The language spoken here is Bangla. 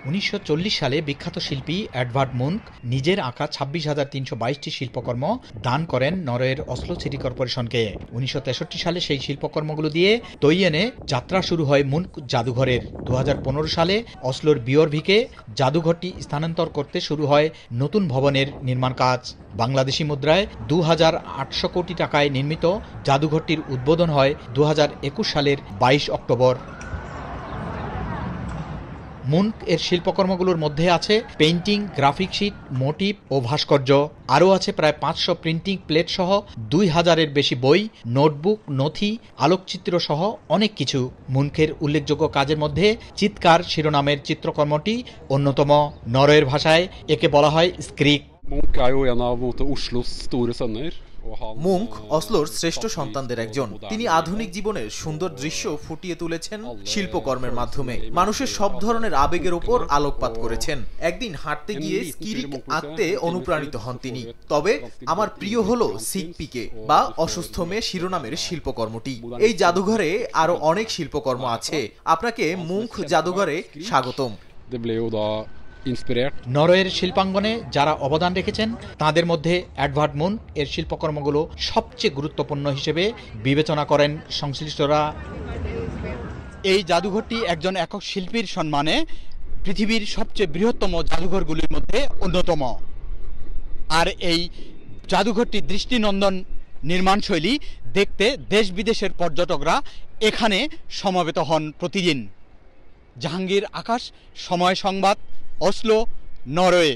1940 সালে বিখ্যাত শিল্পী এডভার্ড মুনক নিজের আঁকা 26,322টি শিল্পকর্ম দান করেন নরওয়ের অসলো সিটি কর্পোরেশনকে। 1963 সালে সেই শিল্পকর্মগুলো দিয়ে তৈয়েনে যাত্রা শুরু হয় মুনক জাদুঘরের। 2015 সালে অসলোর বিওরভিকে জাদুঘরটি স্থানান্তর করতে শুরু হয় নতুন ভবনের নির্মাণ কাজ। বাংলাদেশি মুদ্রায় 2,800 কোটি টাকায় নির্মিত জাদুঘরটির উদ্বোধন হয় 2021 সালের 22 অক্টোবর। মুনক এর শিল্পকর্মগুলোর মধ্যে আছে পেইন্টিং, গ্রাফিক শিট, মোটিভ ও ভাস্কর্য। আরও আছে প্রায় 500 প্রিন্টিং প্লেট সহ 2000-এর বেশি বই, নোটবুক, নথি, আলোকচিত্র সহ অনেক কিছু। মুনকের উল্লেখযোগ্য কাজের মধ্যে চিৎকার শিরোনামের চিত্রকর্মটি অন্যতম। নরওয়ের ভাষায় একে বলা হয় স্ক্রিক। মুনক অসলোর শ্রেষ্ঠ সন্তানদের একজন। তিনি আধুনিক জীবনের সুন্দর দৃশ্য ফুটিয়ে তুলেছেন শিল্পকর্মের মাধ্যমে। মানুষের সব ধরনের আবেগের উপর আলোকপাত করেছেন। একদিন হাঁটতে গিয়ে স্কিরিক আঁকতে অনুপ্রাণিত হন তিনি। তবে আমার প্রিয় হলো সিকপিকে বা অসুস্থ মেয়ে শিরোনামের শিল্পকর্মটি। এই জাদুঘরে আরো অনেক শিল্পকর্ম আছে। আপনাকে মুনক জাদুঘরে স্বাগতম। নরওয়ের শিল্পাঙ্গনে যারা অবদান রেখেছেন তাদের মধ্যে এডভার্ড মুনক এর শিল্পকর্মগুলো সবচেয়ে গুরুত্বপূর্ণ হিসেবে বিবেচনা করেন সংশ্লিষ্টরা। এই জাদুঘরটি একজন একক শিল্পীর সম্মানে পৃথিবীর সবচেয়ে বৃহত্তম জাদুঘরগুলির মধ্যে অন্যতম। আর এই জাদুঘরটি দৃষ্টিনন্দন নির্মাণশৈলী দেখতে দেশ বিদেশের পর্যটকরা এখানে সমবেত হন প্রতিদিন। জাহাঙ্গীর আকাশ, সময় সংবাদ, অসলো, নরওয়ে।